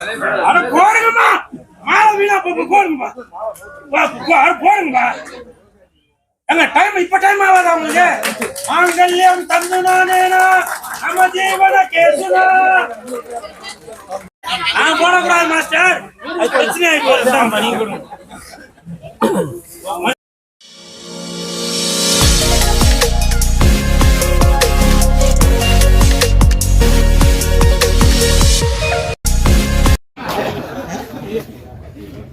அட போடுங்கம்மா, மாலை வீணா போடுங்கப்பா, போடுங்கப்பா. எங்க டைம் இப்ப டைம் ஆகாதா உங்களுக்கு? மாங்கல்யம் தந்துனானேனா நம்ம ஜீவன கேசுனா. நான் போடக்கூடாது மாஸ்டர், அது பிரச்சனை ஆகி போகுது. நீங்க கொடுங்க.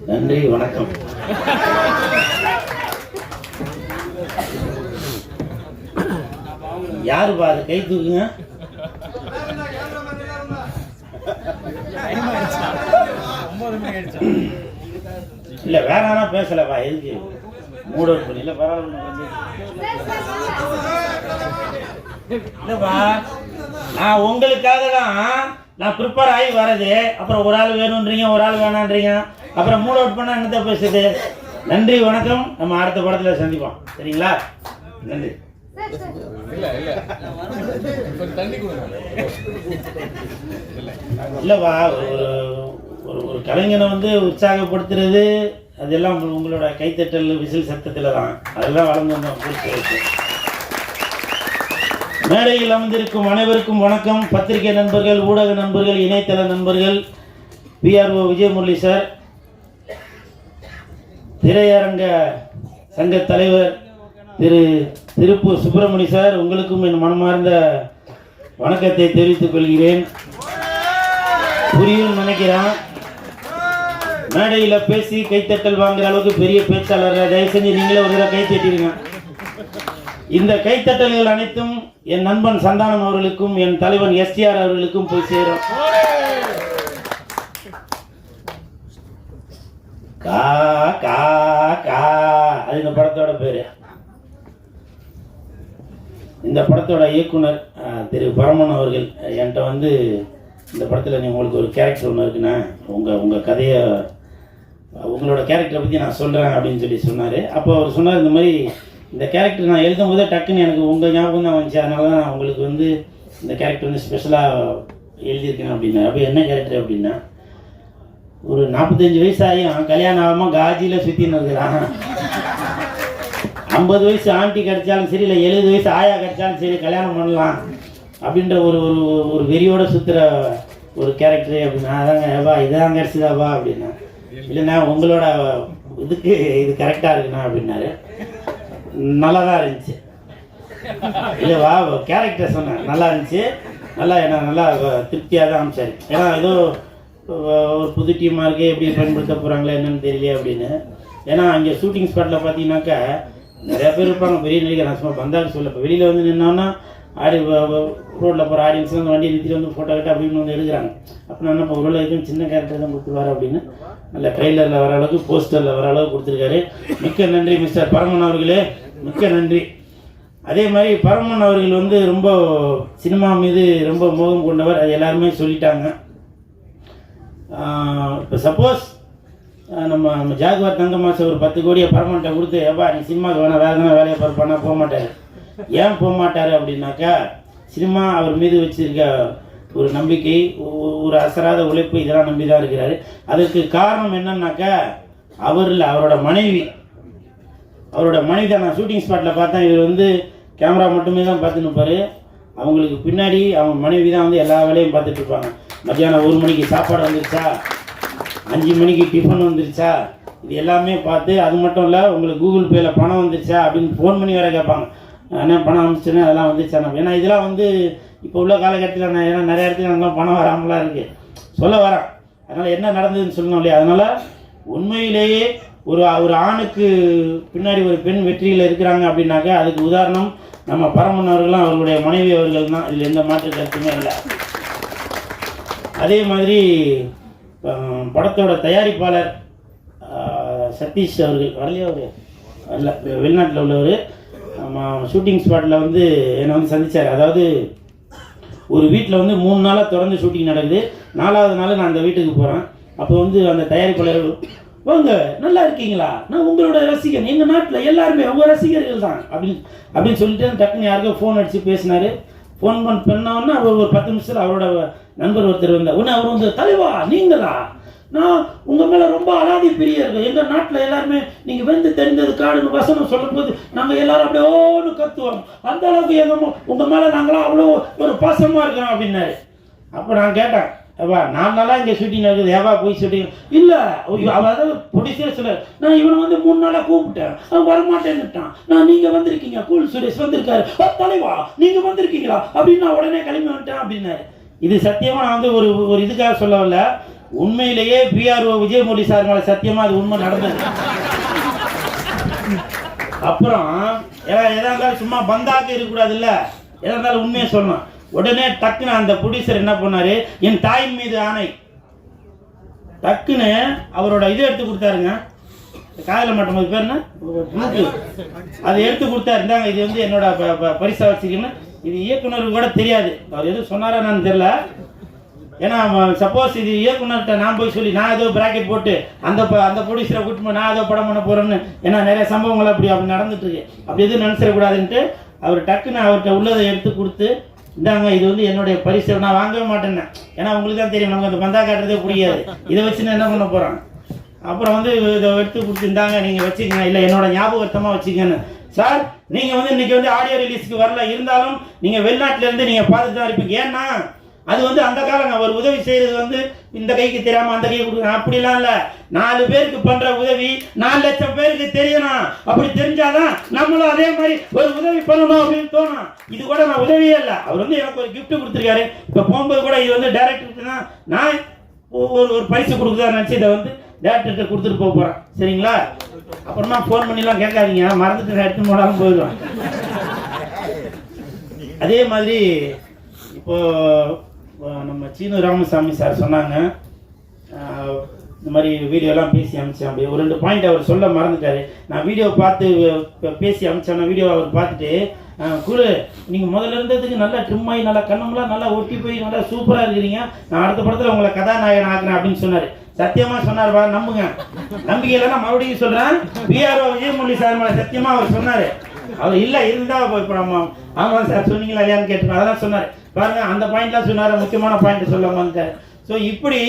நன்றி, வணக்கம். யாருப்பா அது? கை தூக்குங்க. இல்ல வேற யாரா பேசலப்பா, எதுக்கு மூட் அவுட் பண்ணி? இல்ல பரவாயில்ல, இல்லப்பா நான் உங்களுக்காக தான் நான் ப்ரிப்பேர் ஆகி வரது. அப்புறம் ஒரு ஆள் வேணும்ன்றீங்க, ஒரு ஆள் வேணான்றீங்க, அப்புறம் மூட் அவுட் பண்ண என்னத்த பேசுது? நன்றி, வணக்கம். நம்ம அடுத்த படத்துல சந்திப்போம், சரிங்களா? நன்றி. இல்லப்பா, ஒரு கலைஞனை வந்து உற்சாகப்படுத்துறது அதெல்லாம் உங்களோட கைத்தட்டல் விசில் சத்தத்தில் தான். அதெல்லாம் வளர்ந்து வந்தோம். மேடையில் அமர்ந்திருக்கும் அனைவருக்கும் வணக்கம். பத்திரிகை நண்பர்கள், ஊடக நண்பர்கள், இணையதள நண்பர்கள், PRO விஜயமுரளி சார், திரையரங்க சங்க தலைவர் திரு திருப்பூர் சுப்பிரமணி சார், உங்களுக்கும் என் மனமார்ந்த வணக்கத்தை தெரிவித்துக் கொள்கிறேன். புரியும் நினைக்கிறேன். மேடையில் பேசி கைத்தட்டல் வாங்குற அளவுக்கு பெரிய பேச்சாளர். தயவு செஞ்சு நீங்களே ஒரு தடவை கை தட்டிடுங்க. இந்த கைத்தட்டல்கள் அனைத்தும் என் நண்பன் சந்தானம் அவர்களுக்கும் என் தலைவன் STR அவர்களுக்கும் போய் சேரும். கா கா கா அது இந்த படத்தோட பேரு. இந்த படத்தோட இயக்குனர் திரு பரமன் அவர்கள் என்கிட்ட வந்து இந்த படத்தில் உங்களுக்கு ஒரு கேரக்டர் ஒன்று இருக்குண்ணா, உங்கள் கதையை உங்களோட கேரக்டரை பற்றி நான் சொல்கிறேன் அப்படின்னு சொல்லி சொன்னார். அப்போ அவர் சொன்னார், இந்த மாதிரி இந்த கேரக்டர் நான் எழுதும் போதே டக்குன்னு எனக்கு உங்கள் ஞாபகம் தான் வந்துச்சு, அதனால தான் நான் உங்களுக்கு வந்து இந்த கேரக்டர் வந்து ஸ்பெஷலாக எழுதியிருக்கேன் அப்படின்னா. அப்போ என்ன கேரக்டர் அப்படின்னா, ஒரு 45 வயசு ஆகியும் கல்யாணம் ஆகாமல் காஜியில் சுற்றின்னு இருக்கிறான். 50 வயசு ஆண்டி கிடைச்சாலும் சரி, இல்லை 70 வயசு ஆயா கிடைச்சாலும் சரி, கல்யாணம் பண்ணலாம் அப்படின்ற ஒரு வெறியோடு சுற்றுற ஒரு கேரக்டரு அப்படின்னா. அதாங்க ஏப்பா இதுதான் கிடச்சிதாப்பா அப்படின்னா. இல்லைண்ணா உங்களோட இதுக்கு இது கரெக்டாக இருக்குண்ணா அப்படின்னாரு. நல்லா தான் இருந்துச்சு. இல்லைவா கேரக்டர் சொன்னேன், நல்லா இருந்துச்சு. நல்லா நல்லா திருப்தியாக தான் அமைச்சார். ஏன்னா ஏதோ ஒரு புது டீமாக இருக்குது, எப்படி பயன்படுத்த போகிறாங்களே என்னன்னு தெரியல அப்படின்னு. ஏன்னா அங்கே ஷூட்டிங் ஸ்பாட்டில் பார்த்தீங்கன்னாக்கா நிறையா பேர் இருப்பாங்க, பெரிய நடிகர். நான் சும்மா பந்தாக்கு சொல்ல, இப்போ வெளியில் வந்து நின்னோன்னா ரோட்டில் போகிற ஆடியன்ஸ் வந்து வண்டி நிறுத்திட்டு வந்து ஃபோட்டோ கிட்ட அப்படின்னு வந்து எடுக்கிறாங்க. அப்போ நான் என்ன ஒரு இதுவும் சின்ன கேரக்டர் தான் கொடுத்துருவாரு அப்படின்னு நல்ல ட்ரெய்லரில் வர அளவுக்கு, போஸ்டரில் வர அளவுக்கு கொடுத்துருக்காரு. மிக்க நன்றி மிஸ்டர் பரமன் அவர்களே, மிக்க நன்றி. அதே மாதிரி பரமன் அவர்கள் வந்து ரொம்ப சினிமா மீது ரொம்ப மோகம் கொண்டவர், அது எல்லாருமே சொல்லிட்டாங்க. இப்போ சப்போஸ் நம்ம ஜாகுவார் தங்க மாதம் ஒரு 10 கோடியை பரமன்ட்ட கொடுத்து, ஏப்பா நீ சினிமாவுக்கு வேணா வேறு எதனா வேலையை பண்ணால் போக மாட்டார். ஏன் போக மாட்டார் அப்படின்னாக்கா, சினிமா அவர் மீது வச்சிருக்க ஒரு நம்பிக்கை, ஒரு அசராத உழைப்பு, இதெல்லாம் நம்பி தான் இருக்கிறாரு. அதற்கு காரணம் என்னன்னாக்கா, அவர் இல்லை, அவரோட மனைவி தான். நான் ஷூட்டிங் ஸ்பாட்டில் பார்த்தேன், இவர் வந்து கேமரா மட்டுமே தான் பார்த்துன்னு இருப்பார். அவங்களுக்கு பின்னாடி அவங்க மனைவி தான் வந்து எல்லா வேலையும் பார்த்துட்டு இருப்பாங்க. மத்தியானம் 1 மணிக்கு சாப்பாடு வந்துருச்சா, 5 மணிக்கு டிஃபன் வந்துருச்சா, இது எல்லாமே பார்த்து, அது மட்டும் இல்லை உங்களுக்கு கூகுள் பேயில் பணம் வந்துருச்சா அப்படின்னு ஃபோன் பண்ணி வேற கேட்பாங்க. என்ன பணம் அனுப்பிச்சுன்னா அதெல்லாம் வந்துச்சா. ஏன்னா இதெல்லாம் வந்து இப்போ உள்ள காலகட்டத்தில் நான் ஏன்னா நிறைய இடத்துல அங்கே பணம் வராமலாம் இருக்குது சொல்ல வரேன். அதனால் என்ன நடந்ததுன்னு சொல்லணும் இல்லையா. அதனால் உண்மையிலேயே ஒரு ஆணுக்கு பின்னாடி ஒரு பெண் வெற்றியில் இருக்கிறாங்க அப்படின்னாக்கா அதுக்கு உதாரணம் நம்ம பரமன் அவர்களும் அவர்களுடைய மனைவி அவர்கள் தான். இதில் எந்த மாற்று கருத்துமே இல்லை. அதே மாதிரி படத்தோட தயாரிப்பாளர் சதீஷ் அவர்கள் வரலையா, அவர் வரல, வெளிநாட்டில் உள்ளவர். ஷூட்டிங் ஸ்பாட்டில் வந்து என்னை வந்து சந்தித்தார். அதாவது ஒரு வீட்டில் வந்து 3 நாளாக தொடர்ந்து ஷூட்டிங் நடக்குது. 4வது நாள் நான் அந்த வீட்டுக்கு போகிறேன். அப்போ வந்து அந்த தயாரிப்பாளர், வாங்க நல்லா இருக்கீங்களா, நான் உங்களோட ரசிகன், எங்கள் நாட்டில் எல்லாருமே உங்கள் ரசிகர்கள் தான் அப்படின்னு சொல்லிட்டு டக்குன்னு யாருக்கோ ஃபோன் அடித்து பேசினார். ஃபோன் பண்ணோன்னா அவர் ஒரு 10 நிமிஷத்தில் அவரோட நண்பர் ஒருத்தர் வந்தார். உடனே அவர் வந்து, தலைவா நீங்களா, நான் உங்கள் மேலே ரொம்ப அலாதி பிரியர்கள். எங்கள் நாட்டில் எல்லாருமே நீங்கள் வெந்து தெரிந்தது காடுன்னு வசனம் சொல்லும்போது நாங்கள் எல்லாரும் அப்படியே ஓன்னு கத்துவோம். அந்த அளவுக்கு உங்கள் மேலே நாங்களாம் அவ்வளோ ஒரு பாசமாக இருக்கிறோம் அப்படின்னாரு. அப்போ நான் கேட்டேன், ஏவா 4 நாளாக இங்கே ஷூட்டிங் இருக்குது, ஏவா போய் ஷூட்டிங் இல்லை. அதாவது ப்ரொடியூசர் சொல்ல, நான் இவனை வந்து 3 நாளாக கூப்பிட்டேன், அவன் வரமாட்டேன்னுட்டான். நான் நீங்கள் வந்திருக்கீங்க, கூல் சுரேஷ் வந்திருக்காரு, தலைவா நீங்கள் வந்திருக்கீங்களா அப்படின்னு நான் உடனே கிளம்பி வந்துட்டேன் அப்படின்னாரு. இது சத்தியமாக நான் வந்து ஒரு இதுக்காக சொல்ல வரல, உண்மையிலேயே பிஆர்ஓ விஜயமுரளி சார் மேலே சத்தியமாக அது உண்மை நடந்தது. அப்புறம் எதா இருந்தாலும் சும்மா பந்தாக்க இருக்கக்கூடாது இல்லை, எதா இருந்தாலும் உண்மையை சொல்லணும். உடனே டக்குன்னு அந்த ப்ரொடியூசர் என்ன பண்ணாரு, என் தாயின் மீது ஆணை, டக்குன்னு அவரோட இதை எடுத்து கொடுத்தாருங்க, காதல மாட்டோம் அது பேர் என்ன, அதை எடுத்து கொடுத்தாரு. இருந்தாங்க, இது வந்து என்னோட பரிசா வச்சுக்கணும். இது இயக்குனருக்கு கூட தெரியாது, அவர் எதுவும் சொன்னாரா என்னன்னு தெரியல. ஏன்னா சப்போஸ் இது இயக்குனர்கிட்ட நான் போய் சொல்லி நான் ஏதோ பிராக்கெட் போட்டு அந்த ப்ரொடியூசரை கூட்டு போய் நான் ஏதோ படம் பண்ண போகிறேன்னு, ஏன்னா நிறைய சம்பவங்கள் அப்படி நடந்துட்டு இருக்கு, அப்படி எதுவும் நினச்சிடக்கூடாதுன்ட்டு அவர் டக்குன்னு அவர்கிட்ட உள்ளதை எடுத்து கொடுத்து, இந்தாங்க இது வந்து என்னுடைய பரிசு, நான் வாங்கவே மாட்டேன்னேன். ஏன்னா உங்களுக்கு தான் தெரியும், நமக்கு அந்த பந்தா காட்டுறதே புரியாது, இதை வச்சு நான் என்ன பண்ண போகிறேன். அப்புறம் வந்து இதை எடுத்து கொடுத்துருந்தாங்க, நீங்கள் வச்சுக்கங்க, இல்லை என்னோட ஞாபகத்தமாக வச்சுக்கன்னு. சார் நீங்கள் வந்து இன்றைக்கி வந்து ஆடியோ ரிலீஸ்க்கு வரல, இருந்தாலும் நீங்கள் வெளிநாட்டிலேருந்து நீங்கள் பார்த்துட்டு தான் இருப்பீங்க. ஏன்னா அது வந்து அந்த காலங்க ஒரு உதவி செய்கிறது வந்து இந்த கைக்கு தெரியாமல் அந்த கைக்கு கொடுக்கணும் அப்படிலாம் இல்லை. 4 பேருக்கு பண்ணுற உதவி 4 லட்சம் பேருக்கு தெரியணும். அப்படி தெரிஞ்சாதான் நம்மளும் அதே மாதிரி ஒரு உதவி பண்ணணும் அப்படின்னு தோணும். இது கூட நான் உதவியே இல்லை, அவர் வந்து எனக்கு ஒரு கிஃப்ட் கொடுத்துருக்காரு. இப்போ போகும்போது கூட இது வந்து டேரக்டருக்கு தான் நான் ஒரு பரிசு கொடுக்குறதா நினச்சி இதை வந்து டேரக்டர்கிட்ட கொடுத்துட்டு போக போகிறேன். சரிங்களா? அப்புறமா ஃபோன் பண்ணிலாம் கேட்காதீங்க, மறந்துட்டு நான் எடுத்து போனாலும் போயிடுவேன். அதே மாதிரி இப்போ நம்ம சீனு ராமசாமி சார் சொன்னாங்க, இந்த மாதிரி வீடியோலாம் பேசி அனுப்பிச்சேன். அப்படி ஒரு 2 பாயிண்ட் அவர் சொல்ல மறந்துட்டாரு. நான் வீடியோ பார்த்து பேசி அனுப்பிச்சேன். வீடியோ அவர் பார்த்துட்டு, குரு நீங்கள் முதல்ல இருந்ததுக்கு நல்லா ட்ரிம் ஆகி நல்லா கண்ணமெல்லாம் நல்லா ஒட்டி போய் நல்லா சூப்பராக இருக்கிறீங்க, நான் அடுத்த படத்தில் உங்களை கதாநாயகன் ஆக்குறேன் அப்படின்னு சொன்னார். சத்தியமாக சொன்னார், நம்புங்க. நம்பிக்கை இல்லைன்னா மறுபடியும் சொல்கிறேன், பிஆர்ஓ விஜயமுரளி சார் மேலே சத்தியமாக அவர் சொன்னார். அவர் இல்லை இருந்தால் இப்போ நம்ம ஆமாம் சார் சொன்னீங்களா இல்லையான்னு கேட்டுருக்கோம். அதெல்லாம் சொன்னார் பாருங்க, அந்த பாயிண்ட்லாம் சொன்னார், முக்கியமான பாயிண்ட் சொல்ல வந்துட்டார். ஸோ இப்படி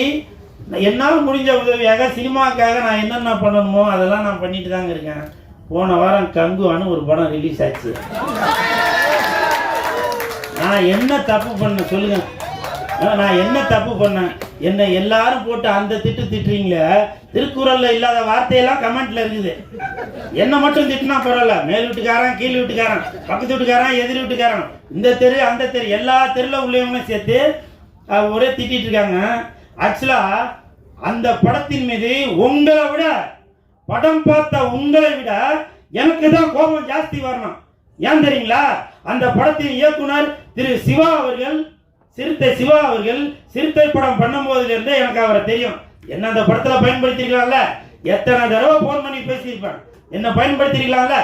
என்னால் முடிஞ்ச உதவியாக சினிமாவுக்காக நான் என்னென்ன பண்ணணுமோ அதெல்லாம் நான் பண்ணிட்டு தாங்க இருக்கேன். போன வாரம் கங்குவான்னு ஒரு படம் ரிலீஸ் ஆச்சு. நான் என்ன தப்பு பண்ணேன் சொல்லுங்க, நான் என்ன தப்பு பண்ணேன்? என்னை எல்லாரும் போட்டு அந்த திட்டுறீங்களே, திருக்குறள்ல இல்லாத வார்த்தையெல்லாம் கமெண்ட்ல இருக்குது. என்ன மட்டும் திட்டுனா பரவாயில்ல, மேல் வீட்டுக்காரன் கீழ் வீட்டுக்காரன் பக்கத்து வீட்டுக்காரன் எதிர் வீட்டுக்காரன் இந்த தெரு அந்த தெரு எல்லா தெருல உள்ளவங்களும் சேர்த்து ஒரே திட்டிட்டு இருக்காங்க. ஆக்சுவலா அந்த படத்தின் மீது உங்களை விட, படம் பார்த்த உங்களை விட எனக்கு தான் கோபம் ஜாஸ்தி வரணும். ஏன் தெரியுங்களா? அந்த படத்தின் இயக்குனர் திரு சிவா அவர்கள், சிறுத்தை சிவா அவர்கள் சிறுத்தை படம் பண்ணும் போதிலிருந்தே எனக்கு அவரை தெரியும். என்ன அந்த படத்துல பயன்படுத்திருக்கலாம்ல, எத்தனை தடவை போன் பண்ணி பேசியிருப்பேன், என்ன பயன்படுத்திருக்கலாம்ல.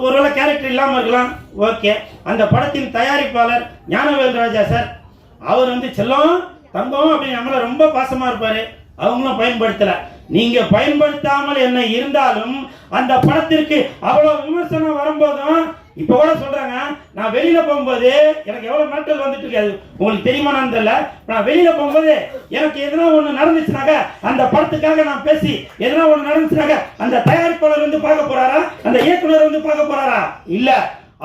ஒருவேளை கேரக்டர் இல்லாமல் இருக்கலாம், ஓகே. அந்த படத்தின் தயாரிப்பாளர் ஞானவேல் ராஜா சார், அவர் வந்து செல்லம் தங்கம் அப்படின்னு நம்மள ரொம்ப பாசமா இருப்பாரு, அவங்களும் பயன்படுத்தல. நீங்க பயன்படுத்தாமல் என்ன இருந்தாலும் அந்த படத்திற்கு அவ்வளவு விமர்சனம் வரும்போதும் இப்ப கூட சொல்றாங்க, நான் வெளியில போகும்போது எனக்கு எவ்வளவு நாட்கள் வந்துட்டு இருக்காது, உங்களுக்கு தெரியுமான்னு தெரியல. நான் வெளியில போகும்போது எனக்கு எதனா ஒண்ணு நடந்துச்சுனாக்க அந்த படத்துக்காக நான் பேசி எதனா ஒண்ணு நடந்துச்சுனாக்க அந்த தயாரிப்பாளர் வந்து பார்க்க போறாரா, அந்த இயக்குனர் வந்து பார்க்க போறாரா? இல்ல.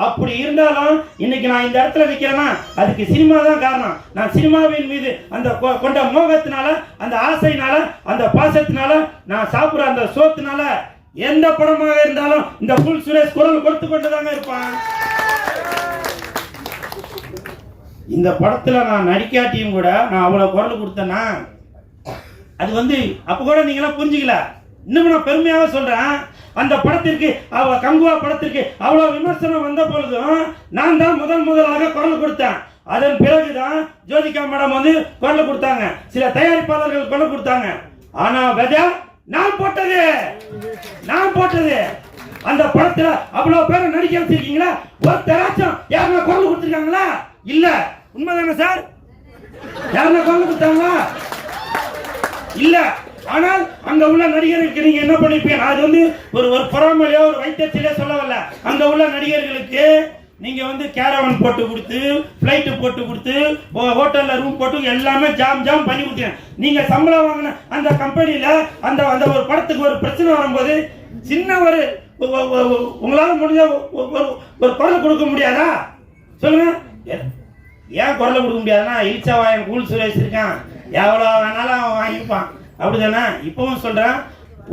அப்படி இருந்தாலும் இன்னைக்கு நான் இந்த இடத்துல நிக்கிறேன்னா அதுக்கு சினிமா தான் காரணம். நான் சினிமாவின் மீது அந்த கொண்ட மோகத்தினால, அந்த ஆசையினால, அந்த பாசத்தினால, நான் சாப்பிடுற அந்த சோத்தினால எந்த படமாக இருந்தாலும் இந்த புல் சுரேஷ் குரல் கொடுத்து கொண்டுதாங்க இருப்பான். இந்த படத்துல நான் நடிக்காட்டியும் கூட நான் அவ்வளவு குரல் கொடுத்தேன்னா அது வந்து அப்ப கூட நீங்களாம் புரிஞ்சுக்கல. இன்னும் நான் பெருமையாக சொல்றேன், அந்த படத்திற்கு கங்குவா படத்திற்கு அவ்வளவு விமர்சனம் வந்த பொழுதும் நான் தான் முதலாக குரல் கொடுத்தேன். அதன் பிறகுதான் ஜோதிகா மேடம் வந்து குரல் கொடுத்தாங்க, சில தயாரிப்பாளர்கள் குரல் கொடுத்தாங்க. ஆனா வெதா நான் போட்டது அந்த படத்துல அவ்வளவு பேரை நடிக்க வச்சிருக்கீங்களா? ஒருத்தராச்சும் யாருன்னா குரல் கொடுத்துருக்காங்களா? இல்ல. உண்மைதானே சார்? யாருன்னா குரல் கொடுத்தாங்களா? இல்ல. ஆனால் அங்க உள்ள நடிகர்களுக்கு நீங்க என்ன பண்ணிருப்பீங்க? அது வந்து ஒரு பொறாமலையோ ஒரு வைத்தியத்திலே சொல்ல வரல. அங்க உள்ள நடிகர்களுக்கு நீங்க வந்து கேரவன் போட்டு கொடுத்து ஃப்ளைட்டு போட்டு கொடுத்து ஹோட்டல்ல ரூம் போட்டு எல்லாமே ஜாம் பண்ணி கொடுத்தீங்க. நீங்க சம்பளம் வாங்கின அந்த கம்பெனியில அந்த அந்த ஒரு படத்துக்கு ஒரு பிரச்சனை வரும்போது சின்ன ஒரு உங்களால முடிஞ்ச ஒரு குரல் கொடுக்க முடியாதா சொல்லுங்க? ஏன் குரலை கொடுக்க முடியாதுன்னா இழிச்சவாயன் கூல் சுரேஷ் இருக்கான், எவ்வளோ வேணாலும் அவன் வாங்கிப்பான், அப்படிதானே? இப்பவும் சொல்றேன்,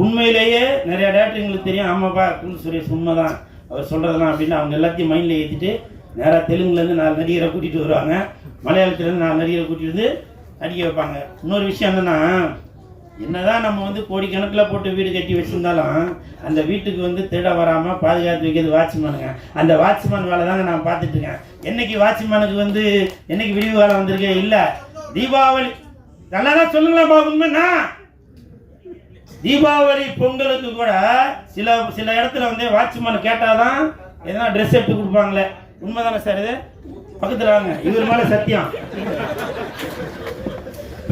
உண்மையிலேயே நிறைய டேரக்டர்களுக்கு தெரியும், ஆமாப்பா கூல் சுரேஷ் உண்மைதான் அவர் சொல்றதுலாம் அப்படின்னு அவங்க எல்லாத்தையும் மைண்ட்ல ஏற்றிட்டு நேராக தெலுங்குலேருந்து 4 நடிகரை கூட்டிட்டு வருவாங்க, மலையாளத்துலேருந்து 4 நடிகரை கூட்டிட்டு வந்து நடிக்க வைப்பாங்க. இன்னொரு விஷயம் என்னன்னா, என்னதான் நம்ம வந்து கோடிக்கணக்கில் போட்டு வீடு கட்டி வச்சிருந்தாலும் அந்த வீட்டுக்கு வந்து திருட வராமல் பாதுகாத்து வைக்கிறது வாட்ச்மேனுங்க. அந்த வாட்ச்மேன் வேலை தாங்க நான் பார்த்துட்டு இருக்கேன். என்னைக்கு வாட்ச்மேனுக்கு வந்து என்னைக்கு விடிவு காலம் வந்திருக்கு? இல்லை, தீபாவளி நல்லா தான் சொல்லுங்களேன் பாபுங்கண்ணா. தீபாவளி பொங்கலுக்கு கூட சில இடத்துல வந்து வாட்ச்மேன் கேட்டாதான் எதனா ட்ரெஸ் எடுத்து கொடுப்பாங்களே. உண்மைதானே சார்? இது பக்கத்தில் வாங்க, இவர் மேலே சத்தியம்.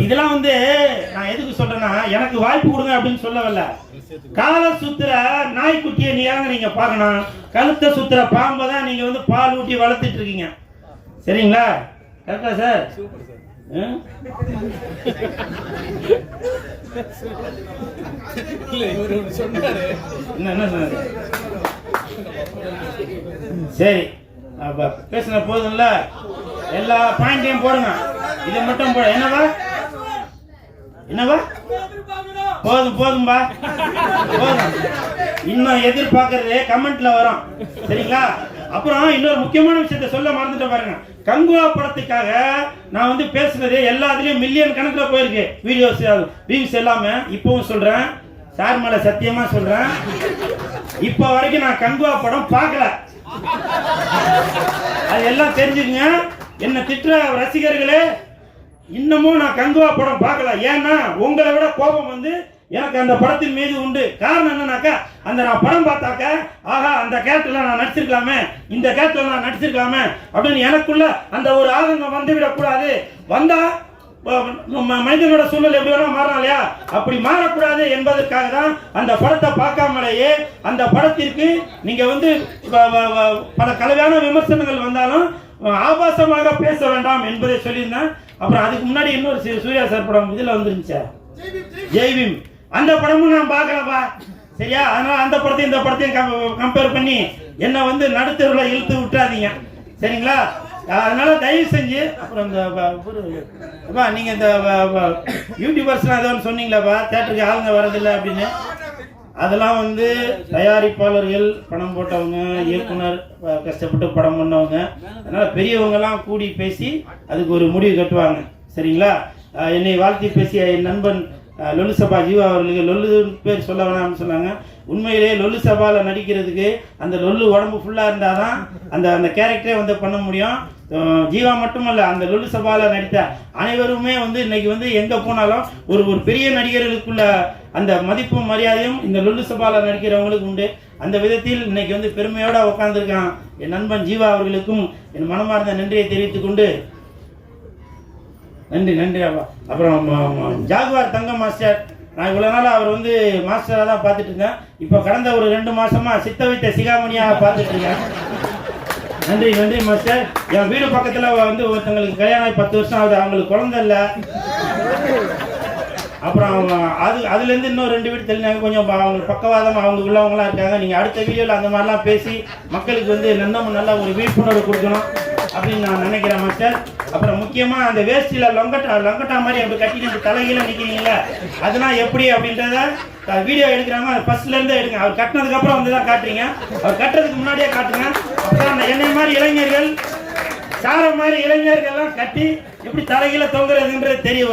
இதெல்லாம் வந்து நான் எதுக்கு சொல்றேன்னா, எனக்கு வாய்ப்பு கொடுங்க அப்படின்னு சொல்லவில்ல. காலை சுத்துற நாய்க்குட்டியை நீங்க பார்க்கணும், கழுத்தை சுத்துற பாம்பை தான் நீங்க வந்து பால் ஊட்டி வளர்த்துட்டு இருக்கீங்க. சரிங்களா? கரெக்டா சார்? என்ன சொன்னாரு? சரி, அப்ப பேசின போதும்ல, எல்லா பாயிண்டையும் போடுங்க, இதை மட்டும் போட. என்னவா போதும்பா, போதும். இன்னும் எதிர்பார்க்கறதே கமெண்ட்ல வரும். சரிங்களா? அப்புறம் இன்னொரு முக்கியமான விஷயத்தை சொல்ல மறந்துட்டு பாருங்க. கங்குவா படத்துக்காக நான் வந்து பேசுனது எல்லாத்துலயும் மில்லியன் கணக்குல போயிருக்கு வீடியோஸ், வியூஸ் எல்லாமே. இப்பவும் சொல்றேன், சார் மேல சத்தியமா சொல்றேன், இப்ப வரைக்கும் நான் கங்குவா படம் பார்க்கல. அது எல்லாம் தெரிஞ்சுக்கங்க. என்ன திட்டுற ரசிகர்களே, இன்னமும் நான் கங்குவா படம் பார்க்கல. ஏன்னா உங்களை விட கோபம் வந்து எனக்கு அந்த படத்தின் மீது உண்டு. காரணம் என்னன்னாக்கா, அந்த நான் படம் பார்த்தாக்க, ஆஹா அந்த கேரக்டர்ல நான் நடிச்சிருக்கலாமே, இந்த கேரக்டர்ல நான் நடிச்சிருக்கலாமே அப்படின்னு எனக்குள்ள அந்த ஒரு ஆதங்கம் வந்து விடக்கூடாது. வந்தா மனிதனோட சூழ்நிலை எப்படி வேணா மாறலாம் இல்லையா? அப்படி மாறக்கூடாது என்பதற்காக தான் அந்த படத்தை பார்க்காமலேயே அந்த படத்திற்கு நீங்க வந்து பல கலவையான விமர்சனங்கள் வந்தாலும் ஆபாசமாக பேச வேண்டாம் என்பதை சொல்லியிருந்தேன். அப்புறம் அதுக்கு முன்னாடி இன்னொரு சூர்யா சார் படம் இதுல வந்துருந்துச்சா, ஜெய்பீம். அந்த படமும் நான் பார்க்கலப்பா. சரியா? அதனால அந்த படத்தையும் இந்த படத்தையும் கம்பேர் பண்ணி என்ன வந்து நடுத்தருவில் இழுத்து விட்டுறாதீங்க. சரிங்களா? அதனால தயவு செஞ்சு, அப்புறம் இந்த நீங்க இந்த யூடியூபர்ஸ்லாம் ஏதோ சொன்னீங்களாப்பா, தேட்டருக்கு ஆளுங்க வரதில்லை அப்படின்னு. அதெல்லாம் வந்து தயாரிப்பாளர்கள் பணம் போட்டவங்க, இயக்குனர் கஷ்டப்பட்டு படம் பண்ணவங்க, அதனால பெரியவங்கெல்லாம் கூடி பேசி அதுக்கு ஒரு முடிவு கட்டுவாங்க. சரிங்களா? என்னை வாழ்த்தி பேசிய என் நண்பன் லொல்லு சபா ஜீவா அவர்களுக்கு, லொல்லு பேர் சொல்ல வேணாம்னு சொன்னாங்க. உண்மையிலேயே லொல்லு சபாவில் நடிக்கிறதுக்கு அந்த லொல்லு உடம்பு ஃபுல்லாக இருந்தால் தான் அந்த கேரக்டரே வந்து பண்ண முடியும். ஜீவா மட்டுமல்ல, அந்த லொல்லு சபாவில் நடித்த அனைவருமே வந்து இன்னைக்கு வந்து எங்கே போனாலும் ஒரு பெரிய நடிகர்களுக்குள்ள அந்த மதிப்பும் மரியாதையும் இந்த லொல்லு சபாவில் நடிக்கிறவங்களுக்கு உண்டு. அந்த விதத்தில் இன்னைக்கு வந்து பெருமையோட உட்காந்துருக்கான் என் நண்பன் ஜீவா அவர்களுக்கும் என் மனமார்ந்த நன்றியை தெரிவித்துக் கொண்டு, நன்றி அப்பா. அப்புறம் ஜாகுவார் தங்க மாஸ்டர், நான் இவ்வளோ நாள் அவர் வந்து மாஸ்டராக தான் பார்த்துட்டு இருந்தேன். இப்போ கடந்த ஒரு 2 மாசமா சித்த வைத்த சிகாமணியாக பார்த்துட்டு இருக்கேன். நன்றி மாஸ்டர். என் வீடு பக்கத்தில் வந்து ஒருத்தங்களுக்கு கல்யாணம் 10 வருஷம் ஆகுது, அவங்களுக்கு குழந்தை இல்லை. அப்புறம் அதுலேருந்து இன்னும் 2 வீடு தெரிஞ்சாங்க, கொஞ்சம் அவங்க பக்கவாதம் அவங்க உள்ளவங்களாம் இருக்காங்க. நீங்கள் அடுத்த வீடியோவில் அந்த மாதிரிலாம் பேசி மக்களுக்கு வந்து இன்னமும் நல்ல ஒரு விழிப்புணர்வு கொடுக்கணும் அப்படின்னு நான் நினைக்கிறேன் மாஸ்டர். அப்புறம் முக்கியமாக அந்த வேஷ்டியில் லொங்கட்டா மாதிரி அப்படி கட்டிட்டு தலைகீழ நிற்கிறீங்களா, அதெல்லாம் எப்படி அப்படின்றத வீடியோ எடுக்கிறாங்க, அது ஃபர்ஸ்ட்லேருந்து எடுங்க. அவர் கட்டினதுக்கப்புறம் வந்து தான் காட்டுறீங்க, அவர் கட்டுறதுக்கு முன்னாடியே காட்டுங்க. அப்புறம் என்னை மாதிரி இளைஞர்கள், சார மாதிரி இளைஞர்கள்லாம் கட்டி எப்படி தலைகீழ தொங்குறதுன்றது தெரியும்.